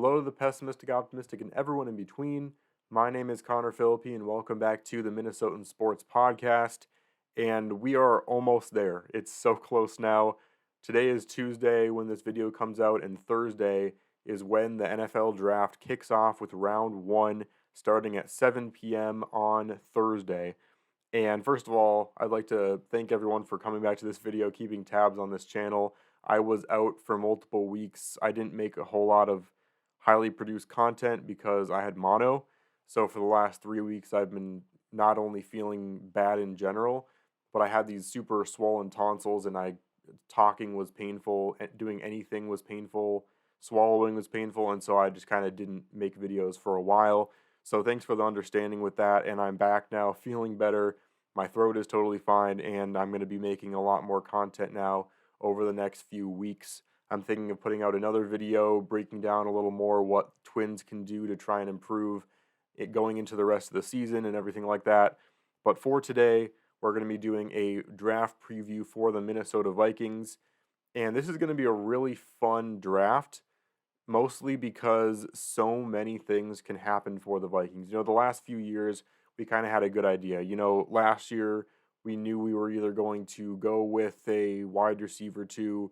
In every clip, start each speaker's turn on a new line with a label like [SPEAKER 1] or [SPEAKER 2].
[SPEAKER 1] Hello to the pessimistic, optimistic, and everyone in between. My name is Connor Philippi, and welcome back to the Minnesotan Sports Podcast. And we are almost there. It's so close now. Today is Tuesday when this video comes out, and Thursday is when the NFL draft kicks off with round one, starting at 7 p.m. on Thursday. And first of all, I'd like to thank everyone for coming back to this video, keeping tabs on this channel. I was out for multiple weeks. I didn't make a whole lot of highly produced content because I had mono. So for the last 3 weeks, I've been not only feeling bad in general, but I had these super swollen tonsils, and talking was painful, doing anything was painful, swallowing was painful, and so I just kind of didn't make videos for a while. So thanks for the understanding with that, and I'm back now, feeling better. My throat is totally fine, and I'm going to be making a lot more content now over the next few weeks. I'm thinking of putting out another video breaking down a little more what Twins can do to try and improve it going into the rest of the season and everything like that. But for today, we're going to be doing a draft preview for the Minnesota Vikings. And this is going to be a really fun draft, mostly because so many things can happen for the Vikings. The last few years, we kind of had a good idea. Last year, we knew we were either going to go with a wide receiver two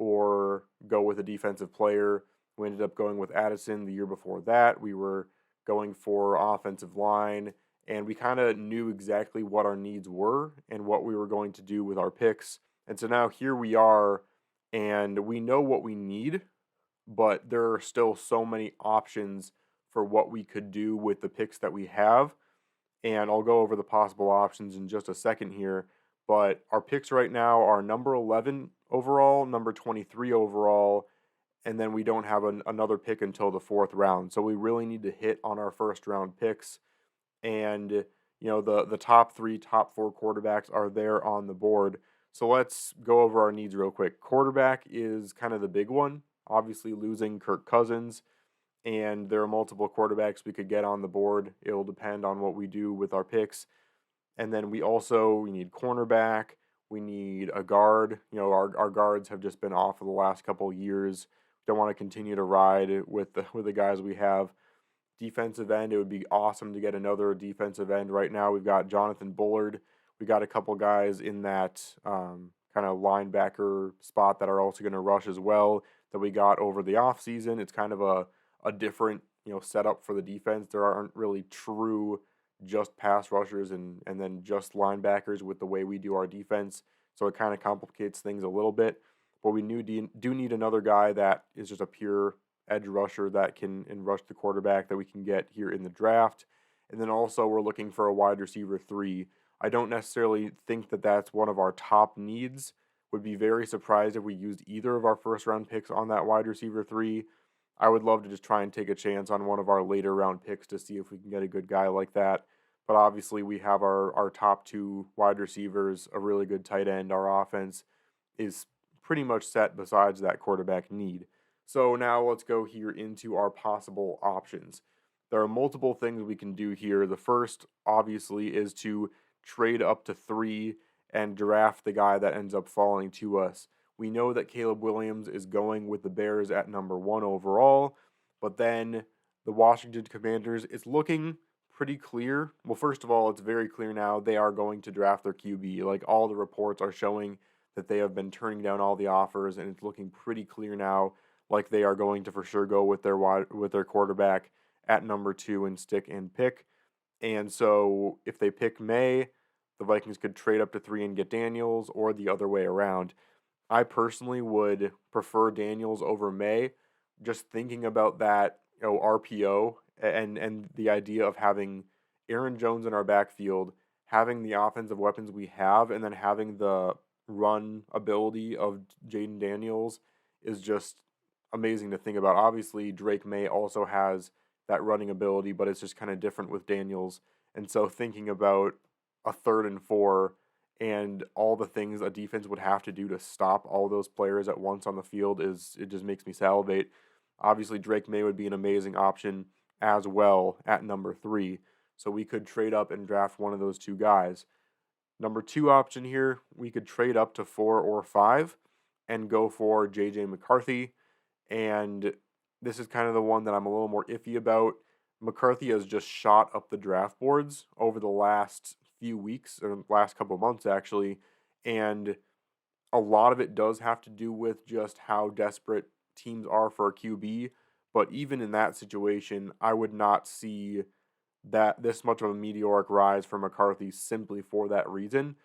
[SPEAKER 1] or go with a defensive player. We ended up going with Addison. The year before that, we were going for offensive line, and we kind of knew exactly what our needs were and what we were going to do with our picks. And so now here we are, and we know what we need, but there are still so many options for what we could do with the picks that we have. And I'll go over the possible options in just a second here. But our picks right now are number 11 overall, number 23 overall, and then we don't have another pick until the fourth round. So we really need to hit on our first round picks. And, the top three, top four quarterbacks are there on the board. So let's go over our needs real quick. Quarterback is kind of the big one, obviously losing Kirk Cousins. And there are multiple quarterbacks we could get on the board. It'll depend on what we do with our picks. And then we need cornerback. We need a guard. Our guards have just been off for the last couple of years. Don't want to continue to ride with the guys we have. Defensive end, it would be awesome to get another defensive end. Right now, we've got Jonathan Bullard. We got a couple guys in that kind of linebacker spot that are also going to rush as well that we got over the offseason. It's kind of a different setup for the defense. There aren't really true just pass rushers and then just linebackers with the way we do our defense, so it kind of complicates things a little bit. But we do need another guy that is just a pure edge rusher that can rush the quarterback that we can get here in the draft. And then also we're looking for a wide receiver 3. I don't necessarily think that that's one of our top needs. Would be very surprised if we used either of our first round picks on that wide receiver 3. I would love to just try and take a chance on one of our later round picks to see if we can get a good guy like that. But obviously we have our top two wide receivers, a really good tight end. Our offense is pretty much set besides that quarterback need. So now let's go here into our possible options. There are multiple things we can do here. The first, obviously, is to trade up to 3 and draft the guy that ends up falling to us. We know that Caleb Williams is going with the Bears at number 1 overall, but then the Washington Commanders, it's looking pretty clear. Well, first of all, it's very clear now they are going to draft their QB. Like, all the reports are showing that they have been turning down all the offers, and it's looking pretty clear now like they are going to for sure go with their quarterback at number 2 and stick and pick. And so if they pick May, the Vikings could trade up to 3 and get Daniels, or the other way around. I personally would prefer Daniels over May, just thinking about that RPO and the idea of having Aaron Jones in our backfield, having the offensive weapons we have, and then having the run ability of Jaden Daniels is just amazing to think about. Obviously, Drake May also has that running ability, but it's just kind of different with Daniels. And so thinking about a 3rd and 4 and all the things a defense would have to do to stop all those players at once on the field, it just makes me salivate. Obviously, Drake May would be an amazing option as well at number 3. So we could trade up and draft one of those two guys. Number 2 option here, we could trade up to 4 or 5 and go for J.J. McCarthy. And this is kind of the one that I'm a little more iffy about. McCarthy has just shot up the draft boards over the last few weeks, or last couple of months actually, and a lot of it does have to do with just how desperate teams are for a QB. But even in that situation, I would not see that this much of a meteoric rise for McCarthy simply for that reason.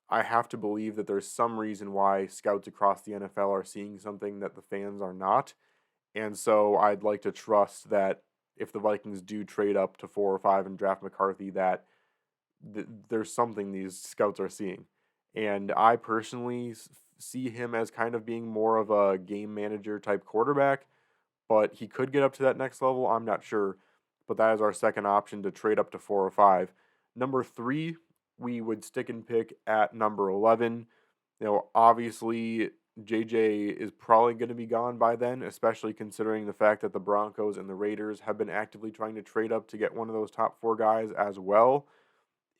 [SPEAKER 1] I have to believe that there's some reason why scouts across the NFL are seeing something that the fans are not. And so I'd like to trust that if the Vikings do trade up to 4 or 5 and draft McCarthy, that there's something these scouts are seeing. And I personally see him as kind of being more of a game manager type quarterback, but he could get up to that next level. I'm not sure. But that is our second option to trade up to 4 or 5. Number 3, we would stick and pick at number 11. Obviously, JJ is probably going to be gone by then, especially considering the fact that the Broncos and the Raiders have been actively trying to trade up to get one of those top 4 guys as well.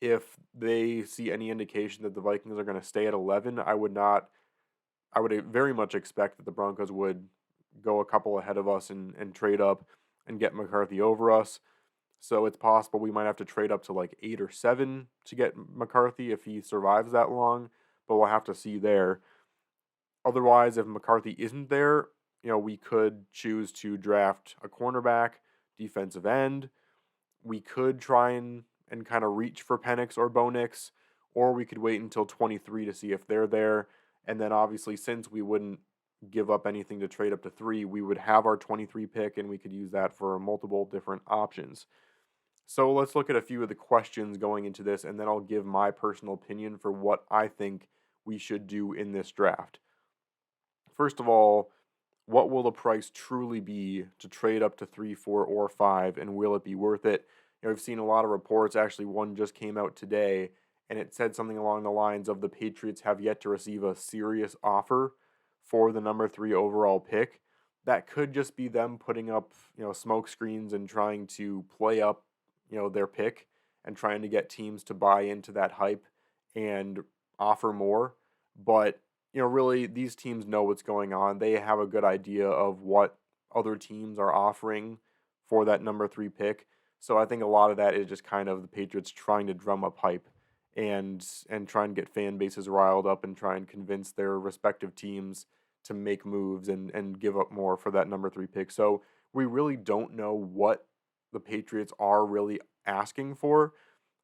[SPEAKER 1] If they see any indication that the Vikings are going to stay at 11, I would very much expect that the Broncos would go a couple ahead of us and trade up and get McCarthy over us. So it's possible we might have to trade up to like 8 or 7 to get McCarthy if he survives that long, but we'll have to see there. Otherwise, if McCarthy isn't there, we could choose to draft a cornerback, defensive end. We could try and kind of reach for Penix or Bo Nix, or we could wait until 23 to see if they're there. And then obviously, since we wouldn't give up anything to trade up to 3, we would have our 23 pick and we could use that for multiple different options. So let's look at a few of the questions going into this, and then I'll give my personal opinion for what I think we should do in this draft. First of all, what will the price truly be to trade up to 3, 4, or 5, and will it be worth it? I've seen a lot of reports, actually one just came out today, and it said something along the lines of the Patriots have yet to receive a serious offer for the number 3 overall pick. That could just be them putting up, smoke screens and trying to play up, their pick and trying to get teams to buy into that hype and offer more. But, really these teams know what's going on. They have a good idea of what other teams are offering for that number 3 pick. So I think a lot of that is just kind of the Patriots trying to drum up hype and try and get fan bases riled up and try and convince their respective teams to make moves and give up more for that number 3 pick. So we really don't know what the Patriots are really asking for,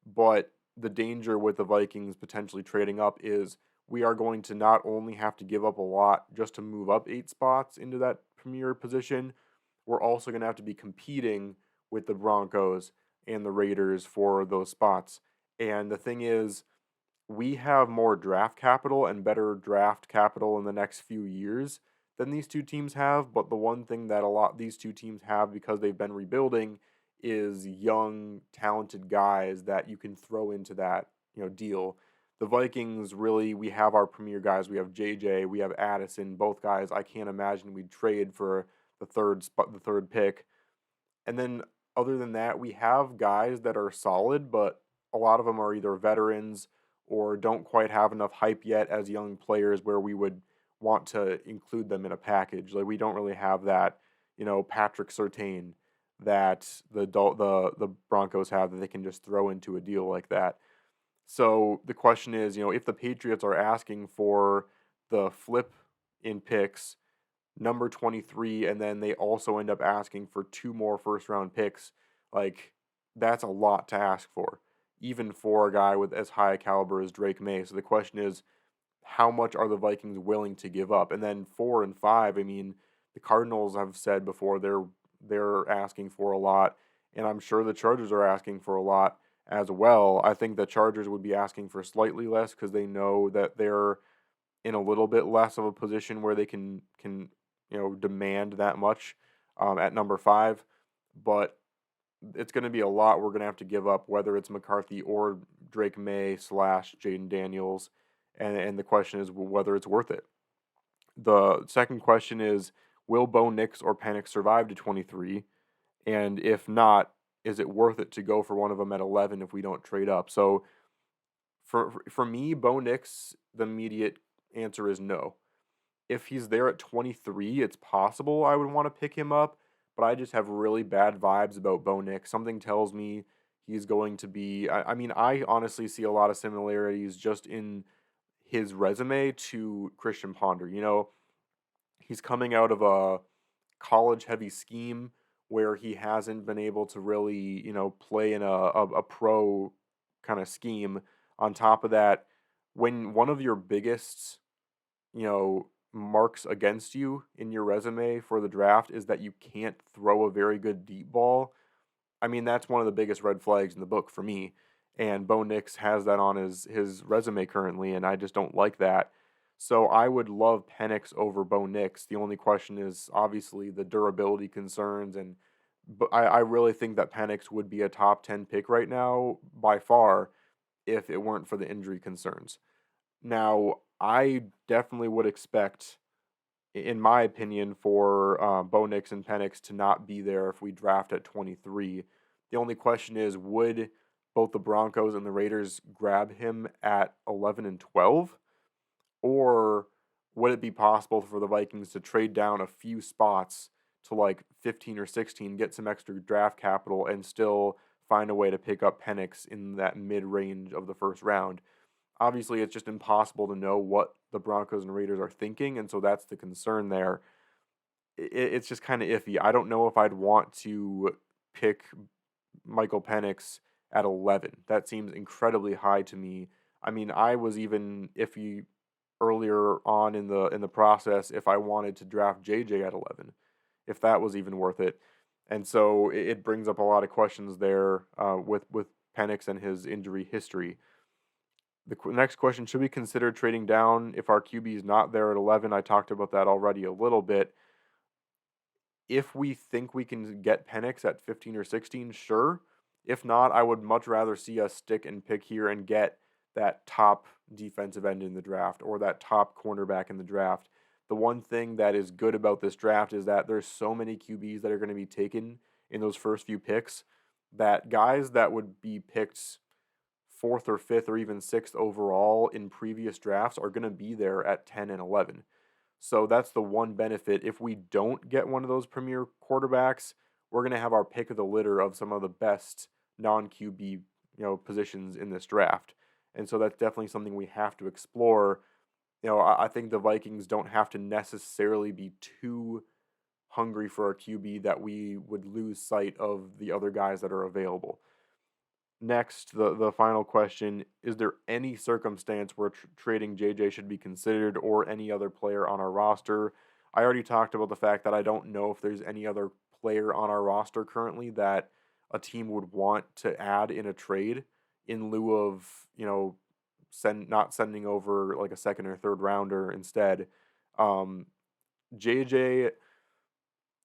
[SPEAKER 1] but the danger with the Vikings potentially trading up is we are going to not only have to give up a lot just to move up 8 spots into that premier position, we're also going to have to be competing with the Broncos and the Raiders for those spots. And the thing is, we have more draft capital and better draft capital in the next few years than these two teams have. But the one thing that these two teams have, because they've been rebuilding, is young, talented guys that you can throw into that deal. The Vikings, really, we have our premier guys. We have JJ, we have Addison, both guys I can't imagine we'd trade for the third pick. And then other than that, we have guys that are solid, but a lot of them are either veterans or don't quite have enough hype yet as young players where we would want to include them in a package. Like we don't really have that, Patrick Surtain that the Broncos have that they can just throw into a deal like that. So the question is, if the Patriots are asking for the flip in picks, number 23, and then they also end up asking for 2 more first round picks, like that's a lot to ask for, even for a guy with as high a caliber as Drake May. So the question is, how much are the Vikings willing to give up? And then 4 and 5, I mean, the Cardinals have said before they're asking for a lot, and I'm sure the Chargers are asking for a lot as well. I think the Chargers would be asking for slightly less because they know that they're in a little bit less of a position where they can demand that much at number 5, but it's going to be a lot we're going to have to give up, whether it's McCarthy or Drake May / Jaden Daniels, and the question is whether it's worth it. The second question is, will Bo Nix or Penix survive to 23? And if not, is it worth it to go for one of them at 11 if we don't trade up? So for me, Bo Nix, the immediate answer is no. If he's there at 23, it's possible I would want to pick him up, but I just have really bad vibes about Bo Nix. Something tells me he's going to be. I mean, I honestly see a lot of similarities just in his resume to Christian Ponder. He's coming out of a college heavy scheme where he hasn't been able to really, play in a pro kind of scheme. On top of that, when one of your biggest, you know, marks against you in your resume for the draft is that you can't throw a very good deep ball, I mean, that's one of the biggest red flags in the book for me. And Bo Nix has that on his resume currently, and I just don't like that. So I would love Penix over Bo Nix. The only question is obviously the durability concerns, and but I really think that Penix would be a top 10 pick right now by far if it weren't for the injury concerns. Now, I definitely would expect, in my opinion, for Bo Nix and Penix to not be there if we draft at 23. The only question is, would both the Broncos and the Raiders grab him at 11 and 12? Or would it be possible for the Vikings to trade down a few spots to like 15 or 16, get some extra draft capital, and still find a way to pick up Penix in that mid range of the first round? Obviously, it's just impossible to know what the Broncos and Raiders are thinking, and so that's the concern there. It's just kind of iffy. I don't know if I'd want to pick Michael Penix at 11. That seems incredibly high to me. I mean, I was even iffy earlier on in the process if I wanted to draft JJ at 11, if that was even worth it. And so it brings up a lot of questions there with Penix and his injury history. The next question, should we consider trading down if our QB is not there at 11? I talked about that already a little bit. If we think we can get Penix at 15 or 16, sure. If not, I would much rather see us stick and pick here and get that top defensive end in the draft or that top cornerback in the draft. The one thing that is good about this draft is that there's so many QBs that are going to be taken in those first few picks that guys that would be picked fourth or fifth or even sixth overall in previous drafts are going to be there at 10 and 11. So that's the one benefit. If we don't get one of those premier quarterbacks, we're going to have our pick of the litter of some of the best non-QB, positions in this draft. And so that's definitely something we have to explore. I think the Vikings don't have to necessarily be too hungry for a QB that we would lose sight of the other guys that are available. Next, the final question, is there any circumstance where trading JJ should be considered or any other player on our roster? I already talked about the fact that I don't know if there's any other player on our roster currently that a team would want to add in a trade in lieu of, not sending over like a second or third rounder instead. JJ,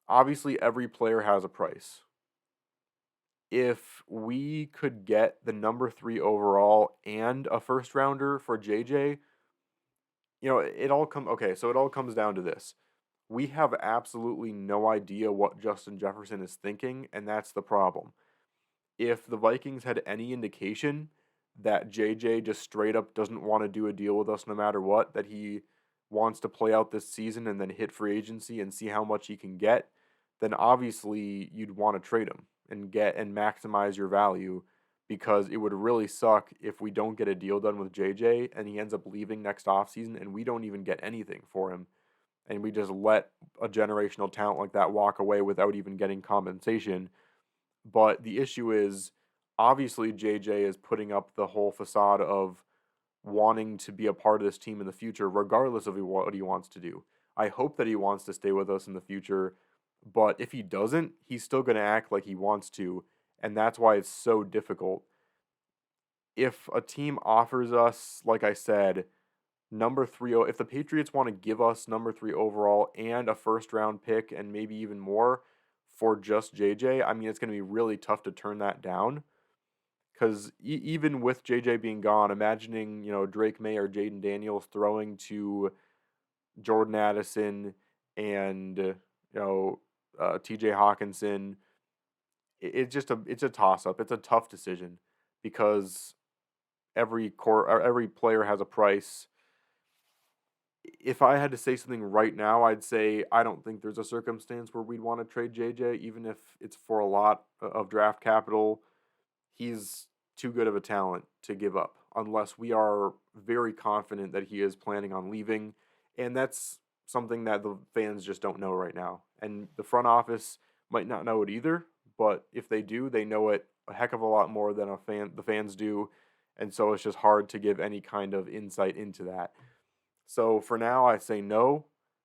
[SPEAKER 1] obviously every player has a price. If we could get the number 3 overall and a first rounder for JJ, it all comes down to this. We have absolutely no idea what Justin Jefferson is thinking, and that's the problem. If the Vikings had any indication that JJ just straight up doesn't want to do a deal with us no matter what, that he wants to play out this season and then hit free agency and see how much he can get, then obviously you'd want to trade him and get and maximize your value, because it would really suck if we don't get a deal done with JJ and he ends up leaving next offseason and we don't even get anything for him, and we just let a generational talent like that walk away without even getting compensation. But the issue is, obviously JJ is putting up the whole facade of wanting to be a part of this team in the future regardless of what he wants to do. I hope that he wants to stay with us in the future, but if he doesn't, he's still going to act like he wants to, and that's why it's so difficult. If a team offers us, like I said, number 3, if the Patriots want to give us number 3 overall and a first round pick and maybe even more for just JJ, I mean, it's going to be really tough to turn that down, because even with JJ being gone, imagining, Drake May or Jaden Daniels throwing to Jordan Addison and, TJ Hawkinson, it's a toss up. It's a tough decision because every player has a price. if I had to say something right now, I'd say I don't think there's a circumstance where we'd want to trade JJ, even if it's for a lot of draft capital. He's too good of a talent to give up unless we are very confident that he is planning on leaving. And that's something that the fans just don't know right now. And the front office might not know it either, but if they do, they know it a heck of a lot more than the fans do. And so it's just hard to give any kind of insight into that. So for now, I say no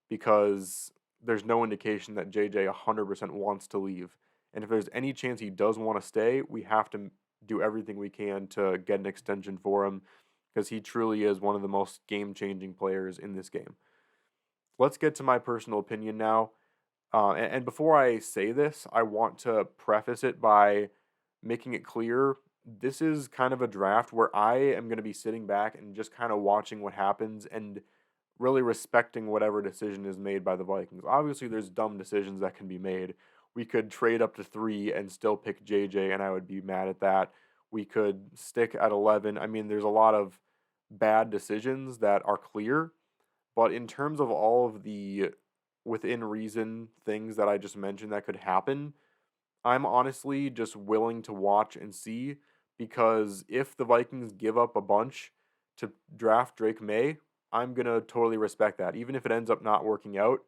[SPEAKER 1] because there's no indication that JJ 100% wants to leave. And if there's any chance he does want to stay, we have to do everything we can to get an extension for him because he truly is one of the most game-changing players in this game. Let's get to my personal opinion now. And before I say this, I want to preface it by making it clear this is kind of a draft where I am going to be sitting back and just kind of watching what happens and really respecting whatever decision is made by the Vikings. Obviously, there's dumb decisions that can be made. We could trade up to 3 and still pick JJ, and I would be mad at that. We could stick at 11. I mean, there's a lot of bad decisions that are clear, but in terms of all of the within reason things that I just mentioned that could happen, I'm honestly just willing to watch and see because if the Vikings give up a bunch to draft Drake May, I'm going to totally respect that. Even if it ends up not working out,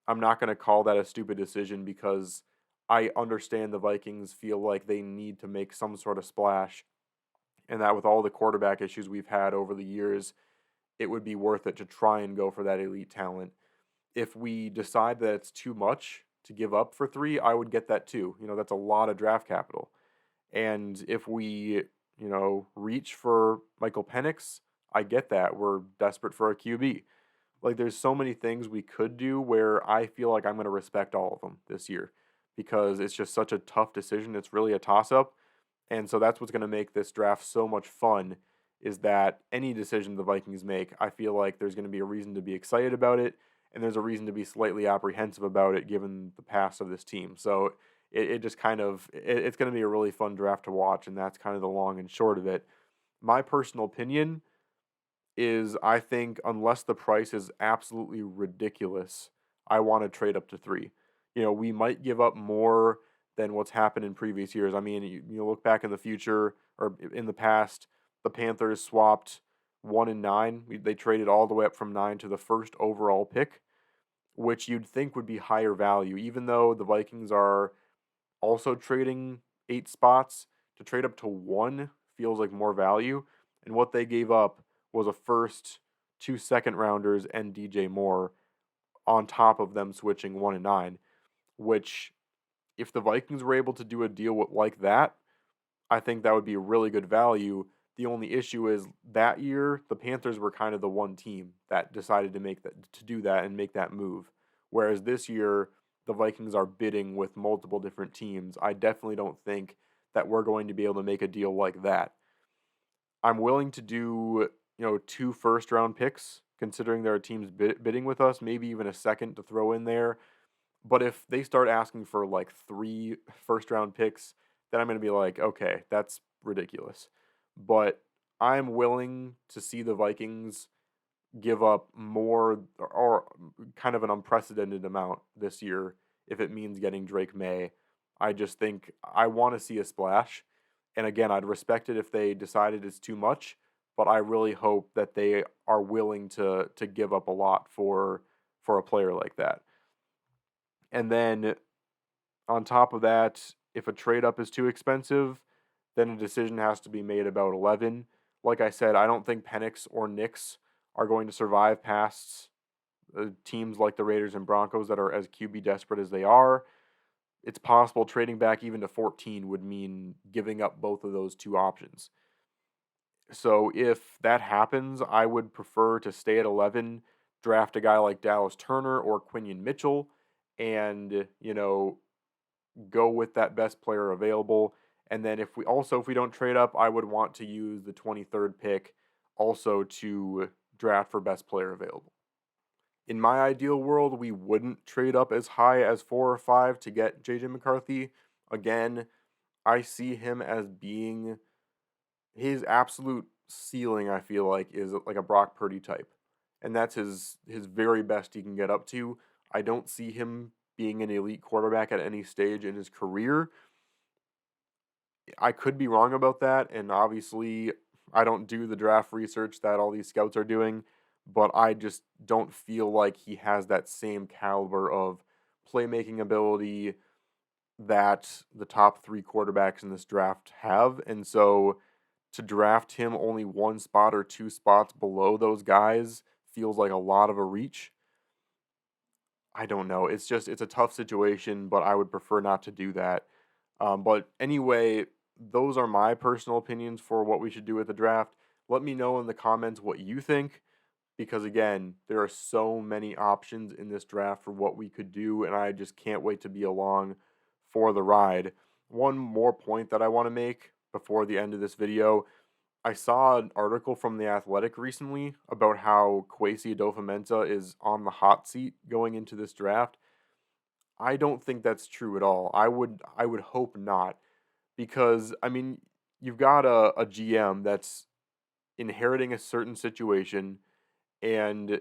[SPEAKER 1] I'm not going to call that a stupid decision because I understand the Vikings feel like they need to make some sort of splash and that with all the quarterback issues we've had over the years, it would be worth it to try and go for that elite talent. If we decide that it's too much to give up for 3, I would get that too. That's a lot of draft capital. And if we, reach for Michael Penix, I get that. We're desperate for a QB. Like, there's so many things we could do where I feel like I'm going to respect all of them this year because it's just such a tough decision. It's really a toss-up. And so that's what's going to make this draft so much fun is that any decision the Vikings make, I feel like there's going to be a reason to be excited about it, and there's a reason to be slightly apprehensive about it given the past of this team. So it just kind of, it's going to be a really fun draft to watch, and that's kind of the long and short of it. My personal opinion is I think unless the price is absolutely ridiculous, I want to trade up to 3. We might give up more than what's happened in previous years. I mean, you look back in the future or in the past, the Panthers swapped 1 and 9. They traded all the way up from 9 to the first overall pick, which you'd think would be higher value, even though the Vikings are also trading 8 spots. To trade up to 1 feels like more value. And what they gave up was a first, 2 second rounders, and DJ Moore on top of them switching 1 and 9, which if the Vikings were able to do a deal like that, I think that would be a really good value. The only issue is that year the Panthers were kind of the one team that decided to do that and make that move. Whereas this year the Vikings are bidding with multiple different teams. I definitely don't think that we're going to be able to make a deal like that. I'm willing to do, 2 first round picks considering there are teams bidding with us, maybe even a second to throw in there. But if they start asking for like 3 first round picks, then I'm going to be like, okay, that's ridiculous. But I'm willing to see the Vikings give up more or kind of an unprecedented amount this year if it means getting Drake May. I just think I want to see a splash. And again, I'd respect it if they decided it's too much, but I really hope that they are willing to give up a lot for a player like that. And then on top of that, if a trade up is too expensive, then a decision has to be made about 11. Like I said, I don't think Penix or Knicks are going to survive past teams like the Raiders and Broncos that are as QB desperate as they are. It's possible trading back even to 14 would mean giving up both of those 2 options. So if that happens, I would prefer to stay at 11, draft a guy like Dallas Turner or Quinion Mitchell, and, go with that best player available. And then if we don't trade up, I would want to use the 23rd pick also to draft for best player available. In my ideal world, we wouldn't trade up as high as 4 or 5 to get JJ McCarthy. Again, I see him as being his absolute ceiling, I feel like, is like a Brock Purdy type. and that's his very best he can get up to. I don't see him being an elite quarterback at any stage in his career. I could be wrong about that, and obviously I don't do the draft research that all these scouts are doing, but I just don't feel like he has that same caliber of playmaking ability that the top three quarterbacks in this draft have. And so to draft him only one spot or two spots below those guys feels like a lot of a reach. I don't know. It's a tough situation, but I would prefer not to do that. But anyway, those are my personal opinions for what we should do with the draft. Let me know in the comments what you think, because again, there are so many options in this draft for what we could do, and I just can't wait to be along for the ride. One more point that I want to make before the end of this video. I saw an article from The Athletic recently about how Kwesi Adofo-Mensah is on the hot seat going into this draft. I don't think that's true at all. I would hope not, because I mean, you've got a GM that's inheriting a certain situation, and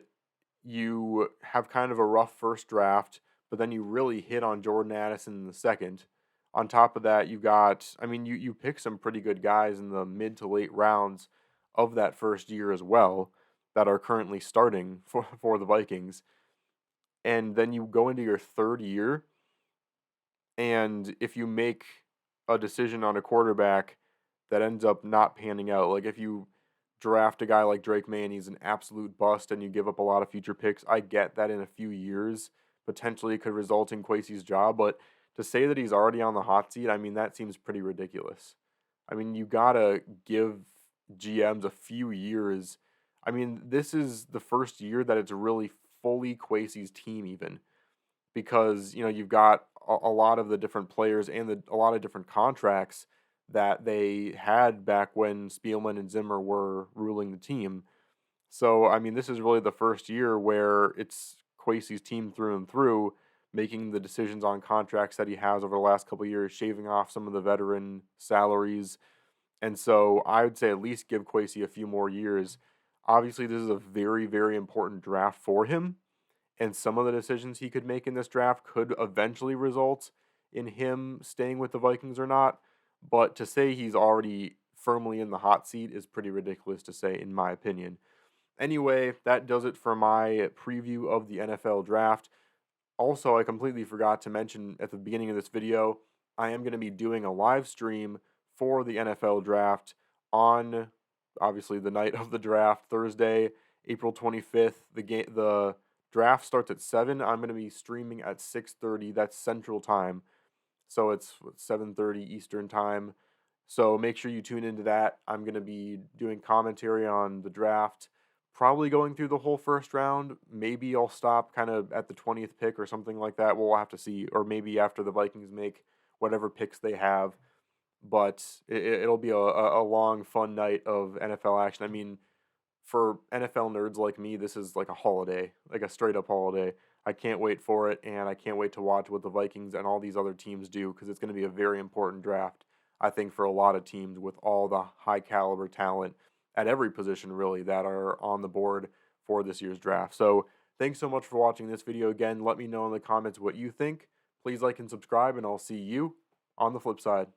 [SPEAKER 1] you have kind of a rough first draft, but then you really hit on Jordan Addison in the second. On top of that, you got, I mean, you pick some pretty good guys in the mid to late rounds of that first year as well that are currently starting for the Vikings. And then you go into your third year, and if you make a decision on a quarterback that ends up not panning out, like if you draft a guy like Drake May and he's an absolute bust and you give up a lot of future picks, I get that in a few years potentially it could result in Kwesi's job, but to say that he's already on the hot seat, I mean, that seems pretty ridiculous. I mean, you gotta give GMs a few years. I mean, this is the first year that it's really fully Kwesi's team, even because you've got a lot of the different players and a lot of different contracts that they had back when Spielman and Zimmer were ruling the team. So I mean, this is really the first year where it's Kwesi's team through and through, making the decisions on contracts that he has over the last couple of years, shaving off some of the veteran salaries, and so I would say at least give Kwesi a few more years. Obviously, this is a very, very important draft for him, and some of the decisions he could make in this draft could eventually result in him staying with the Vikings or not. But to say he's already firmly in the hot seat is pretty ridiculous to say, in my opinion. Anyway, that does it for my preview of the NFL draft. Also, I completely forgot to mention at the beginning of this video, I am going to be doing a live stream for the NFL draft on obviously the night of the draft, Thursday, April 25th. The draft starts at 7. I'm going to be streaming at 6:30. That's Central Time. So it's 7:30 Eastern Time. So make sure you tune into that. I'm going to be doing commentary on the draft, probably going through the whole first round. Maybe I'll stop kind of at the 20th pick or something like that. We'll have to see. Or maybe after the Vikings make whatever picks they have. But it'll be a long, fun night of NFL action. I mean, for NFL nerds like me, this is like a holiday, like a straight up holiday. I can't wait for it, and I can't wait to watch what the Vikings and all these other teams do, because it's going to be a very important draft, I think, for a lot of teams with all the high caliber talent at every position, really, that are on the board for this year's draft. So thanks so much for watching this video. Again, let me know in the comments what you think. Please like and subscribe, and I'll see you on the flip side.